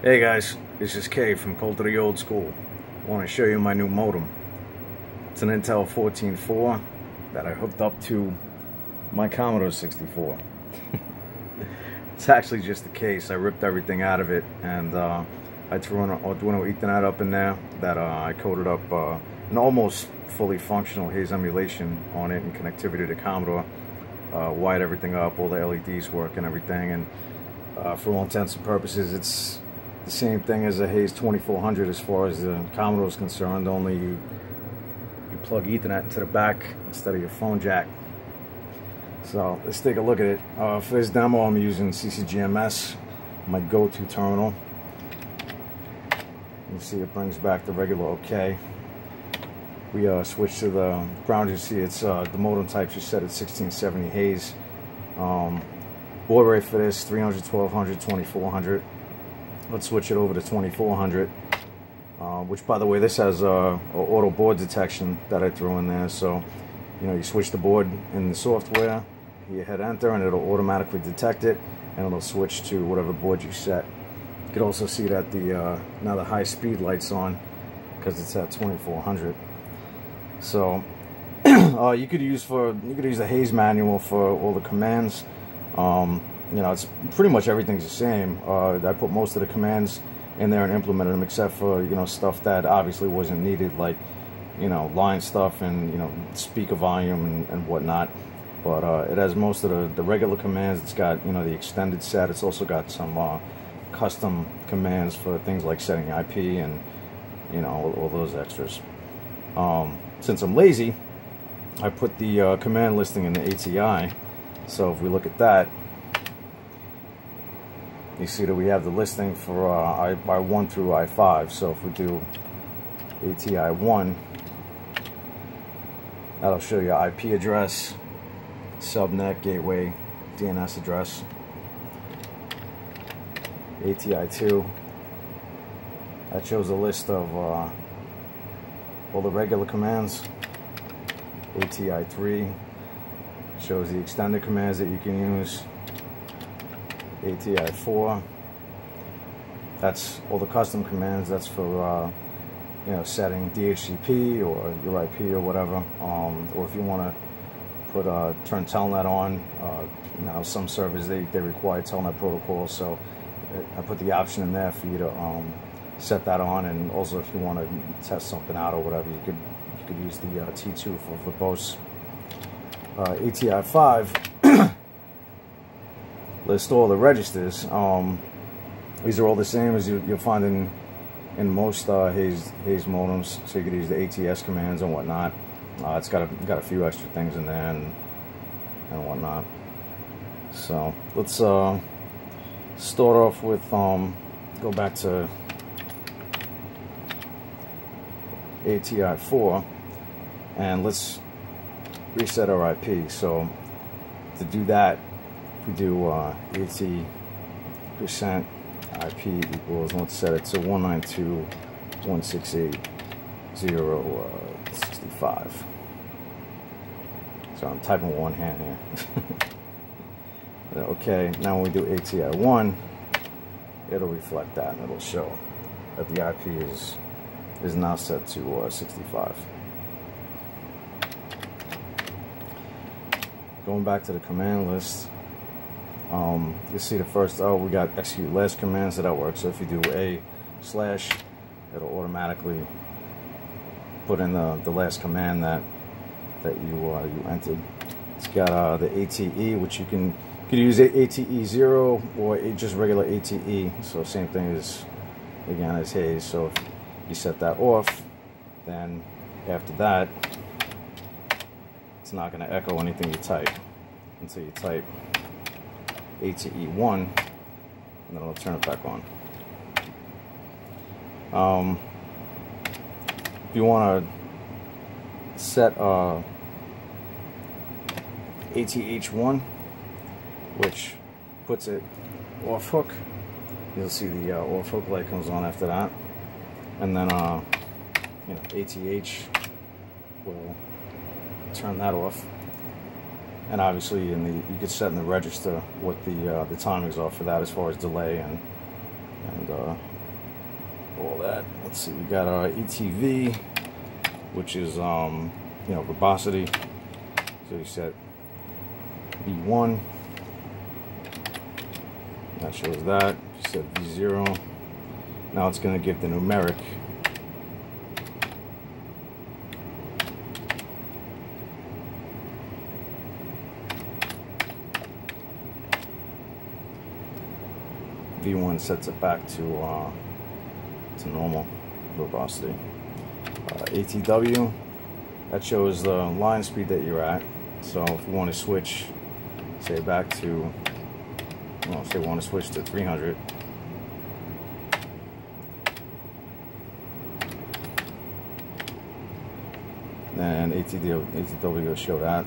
Hey guys, this is Kay from Cold to the Old School. I want to show you my new modem. It's an Intel 14.4 that I hooked up to my Commodore 64. It's actually just the case. I ripped everything out of it and I threw an Arduino Ethernet up in there that I coded up an almost fully functional Haze emulation on it and connectivity to Commodore. Wired everything up, all the LEDs work and everything, and for all intents and purposes it's the same thing as a Haze 2400 as far as the Commodore is concerned, only you plug Ethernet into the back instead of your phone jack. So let's take a look at it. For this demo I'm using CCGMS, my go-to terminal. You see it brings back the regular OK. We switch to the ground. You see it's the modem type you set at 1670 Haze. Baud rate for this 300, 1200, 2400. Let's switch it over to 2400, which, by the way, this has auto baud detection that I threw in there. So, you know, you switch the baud in the software, you hit enter, and it'll automatically detect it, and it'll switch to whatever baud you set. You can also see that the now the high speed light's on because it's at 2400. So, you could use the Haze manual for all the commands. You know, it's pretty much everything's the same. I put most of the commands in there and implemented them, except for, you know, stuff that obviously wasn't needed, like, you know, line stuff and, you know, speaker volume and whatnot. But it has most of the regular commands. It's got, you know, the extended set. It's also got some custom commands for things like setting IP and, you know, all those extras. Since I'm lazy, I put the command listing in the ATI. So if we look at that, you see that we have the listing for I1 through I5. So if we do ATI 1, that'll show you IP address, subnet, gateway, DNS address. ATI 2, that shows a list of all the regular commands. ATI 3 shows the extended commands that you can use. ATI 4, that's all the custom commands. That's for you know, setting DHCP or your IP or whatever. Or if you want to put turn Telnet on, now some servers they require Telnet protocol, so I put the option in there for you to set that on. And also if you want to test something out or whatever, you could use the T2 for verbose. ATI 5 list all the registers. These are all the same as you'll find in most Haze modems, so you could use the ATS commands and whatnot. It's got a few extra things in there and whatnot. So let's start off with go back to ATI 4 and let's reset our IP. So to do that, we do 80% IP equals, let's set it to 192.168.0.65. So I'm typing one hand here. Okay, now when we do ATI 1, it'll reflect that and it'll show that the IP is now set to 65. Going back to the command list, you see the first, we got execute last command, so that works. So if you do /, it'll automatically put in the last command that you entered. It's got the ATE, which you could use ATE 0 or just regular ATE. So same thing as, again, as Haze. So if you set that off, then after that, it's not going to echo anything you type until you type ATE 1, and then I'll turn it back on. If you want to set ATH1, which puts it off hook, you'll see the off hook light comes on after that, and then you know, ATH will turn that off. And obviously you could set in the register what the timings are for that as far as delay and and all that. Let's see, we got our ETV, which is verbosity. So you set V1, that shows that. You set V0. Now it's going to give the numeric. V1 sets it back to normal verbosity. ATW, that shows the line speed that you're at. So if you want to switch, say back to, well, say we want to switch to 300. And ATW will show that.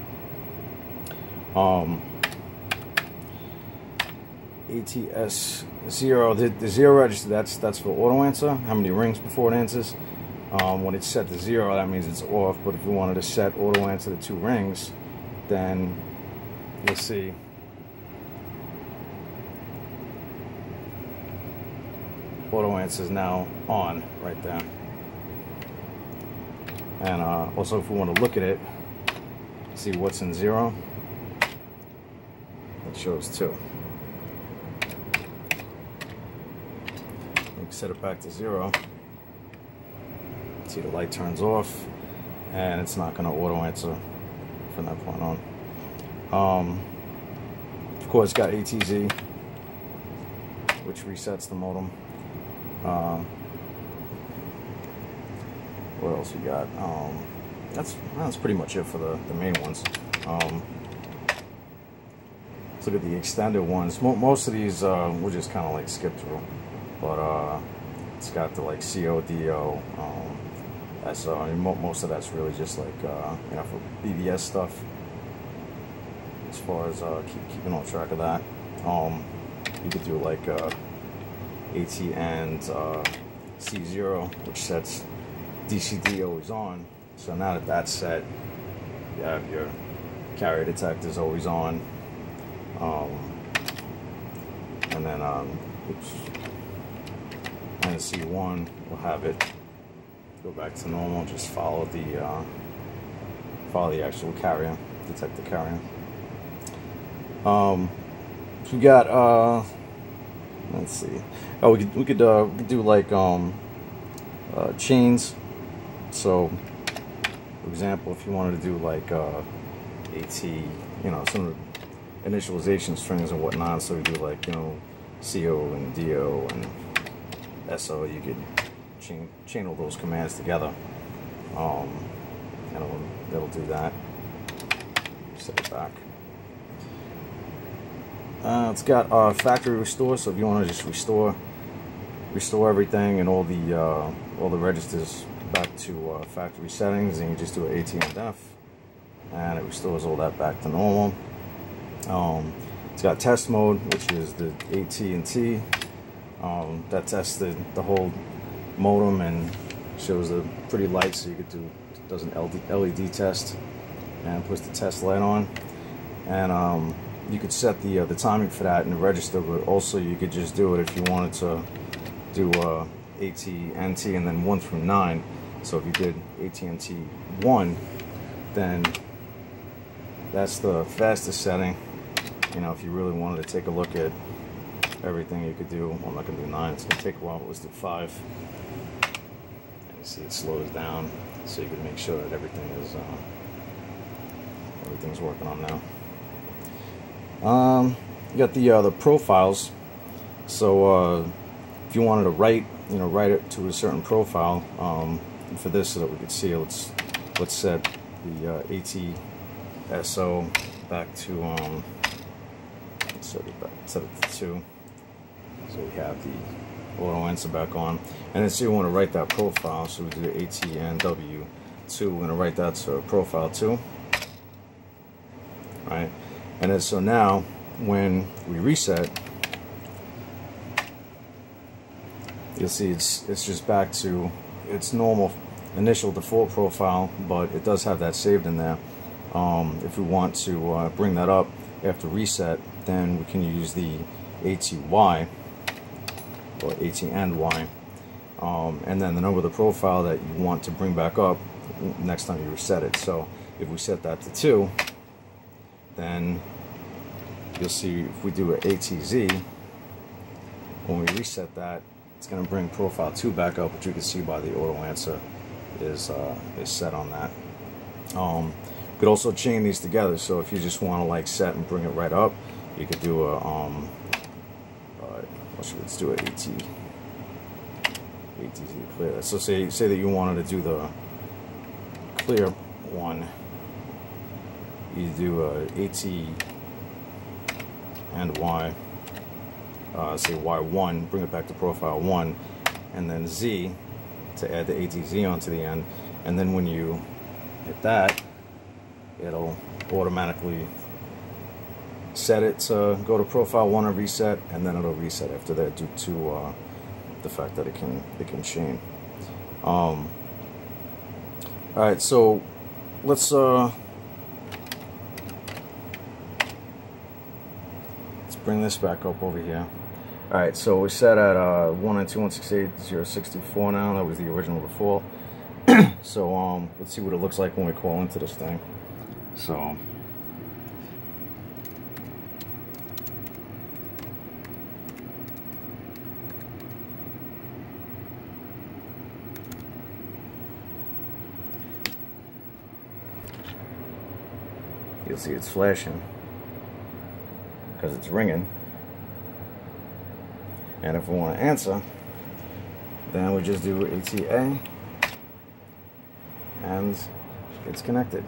ATS0, the 0 register, that's for auto answer, how many rings before it answers. When it's set to 0, that means it's off, but if you wanted to set auto answer to 2 rings, then you'll see auto answer is now on right there. And also, if we want to look at it, see what's in 0, it shows 2. Set it back to 0. See, the light turns off, and it's not going to auto answer from that point on. Of course, it's got ATZ, which resets the modem. What else we got? That's pretty much it for the main ones. Let's look at the extended ones. Most of these we'll just kind of like skip through. But it's got the like CO, DO, SO. I mean, most of that's really just like for BBS stuff. As far as keeping on track of that, you could do like AT and C0, which sets DCD always on. So now that that's set, you have your carrier detectors always on, and then and the C1 will have it go back to normal. Just follow the actual carrier, detect the carrier. We got let's see. Oh, we could do like chains. So, for example, if you wanted to do like AT, some initialization strings and whatnot. So we do like CO and DO and SO, you could chain all those commands together, and it'll do that. Set it back. It's got factory restore, so if you want to just restore everything and all the registers back to factory settings, and you just do an AT and F, and it restores all that back to normal. It's got test mode, which is the AT and T. That tests the whole modem and shows the pretty light, so you could does an LED test and puts the test light on. And you could set the timing for that in the register, but also you could just do it if you wanted to do AT, NT, and then 1 through 9. So if you did AT&T 1, then that's the fastest setting. If you really wanted to take a look at everything you could do. Well, I'm not going to do 9, it's going to take a while, but let's do 5. And you see it slows down, so you can make sure that everything's working on now. You got the profiles. So if you wanted to write it to a certain profile, for this, so that we could see it, let's set the ATSO back to set it to 2. So we have the auto answer back on, and then so you want to write that profile. So we do the ATNW2. We're going to write that to profile 2, right? And then so now when we reset, you'll see it's just back to its normal initial default profile, but it does have that saved in there. If we want to bring that up after reset, then we can use the ATY, or AT and Y, and then the number of the profile that you want to bring back up next time you reset it. So if we set that to 2, then you'll see if we do an ATZ, when we reset that, it's going to bring profile 2 back up, which you can see by the auto answer is set on that. You could also chain these together, so if you just want to like set and bring it right up, you could do a let's do an ATZ clear. So say that you wanted to do the clear one, you do a AT and Y, say Y1, bring it back to profile 1, and then Z to add the ATZ onto the end, and then when you hit that, it'll automatically set it to go to profile 1 and reset, and then it'll reset after that due to the fact that it can chain. Alright, so let's bring this back up over here. Alright, so we're set at 192.168.0.64 now. That was the original default. So let's see what it looks like when we call into this thing. So you'll see it's flashing because it's ringing. And if we want to answer, then we just do ATA and it's connected.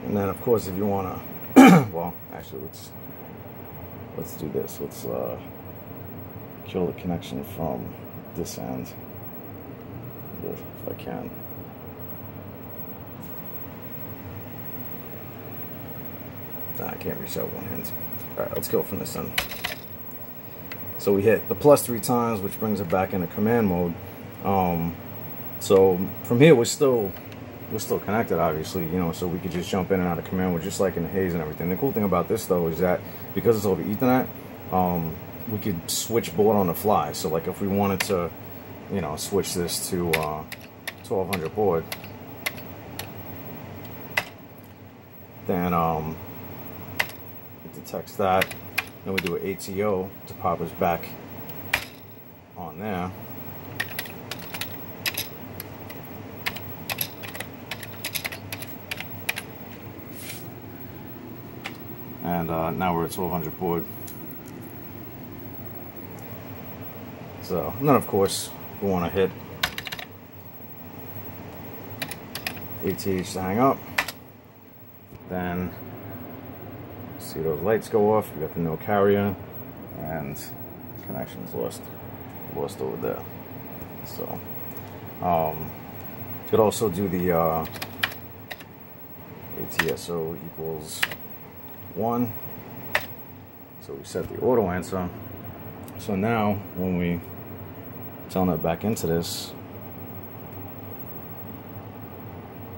And then, of course, if you want to, well, actually, let's do this. Let's kill the connection from this end, if I can. Nah, I can't reach out one hand. All right, let's go from this end. So we hit the plus 3 times, which brings it back into command mode. So from here, we're still connected, obviously, you know, so we could just jump in and out of command mode just like in the haze and everything. The cool thing about this, though, is that because it's over Ethernet, we could switch baud on the fly. So like if we wanted to, you know, switch this to 1200 baud, then it detects that, then we do an ATO to pop us back on there. And now we're at 1200 baud. So, and then of course, we want to hit ATH to hang up. Then, see those lights go off. We got the no carrier, and connection's lost over there. So, could also do the ATSO equals 1. So we set the auto answer. So now when we turn it back into this,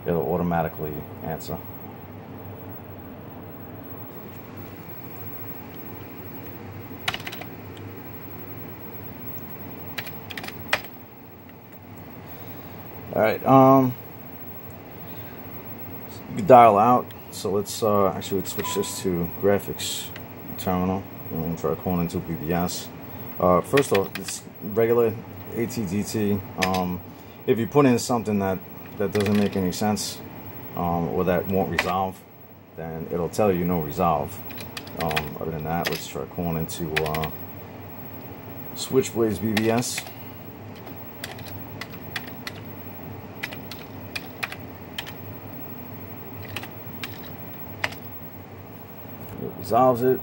it'll automatically answer. Alright, you can dial out. So let's actually switch this to graphics terminal. And try calling into BBS. First off, it's regular ATDT. If you put in something that doesn't make any sense, or that won't resolve, then it'll tell you no resolve. Other than that, let's try calling into Switchblade's BBS. It resolves it,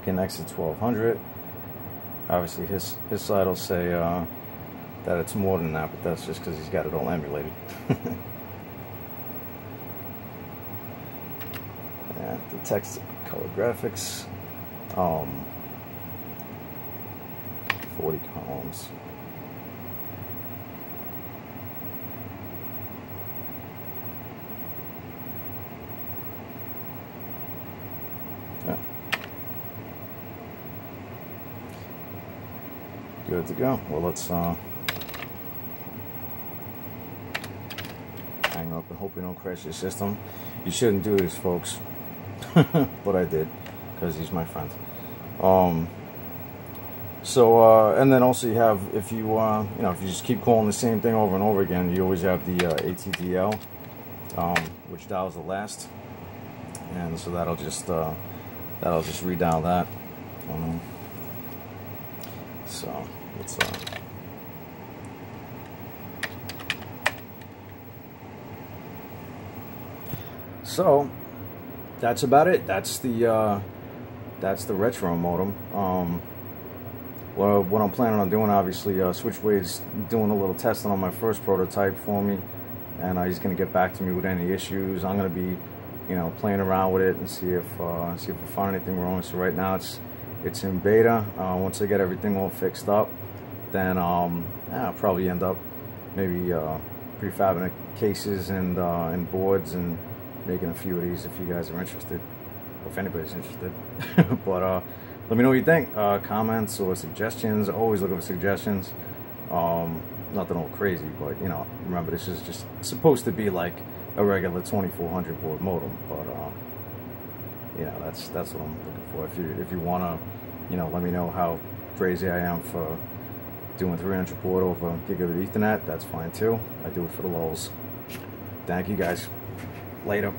connects to 1200. Obviously his side will say that it's more than that, but that's just because he's got it all emulated. And the text color graphics. 40 columns. Yeah. Good to go. Well, let's hang up and hope we don't crash your system. You shouldn't do this, folks. But I did, because he's my friend. And then also you have, if you if you just keep calling the same thing over and over again, you always have the ATDL, which dials the last, and so that'll just redial that. So let's so that's about it. That's the retro modem. Well, what I'm planning on doing, obviously, Switchblade's doing a little testing on my first prototype for me, and he's going to get back to me with any issues. I'm going to be, playing around with it and see if I find anything wrong. So right now it's in beta. Once I get everything all fixed up, then I'll probably end up maybe prefabbing cases and boards and making a few of these if you guys are interested, or if anybody's interested. But let me know what you think. Comments or suggestions. Always looking for suggestions. Nothing all crazy, but remember, this is just supposed to be like a regular 2400 baud modem. But that's what I'm looking for. If you wanna, let me know how crazy I am for doing 300 baud over gigabit Ethernet. That's fine too. I do it for the lulz. Thank you guys. Later.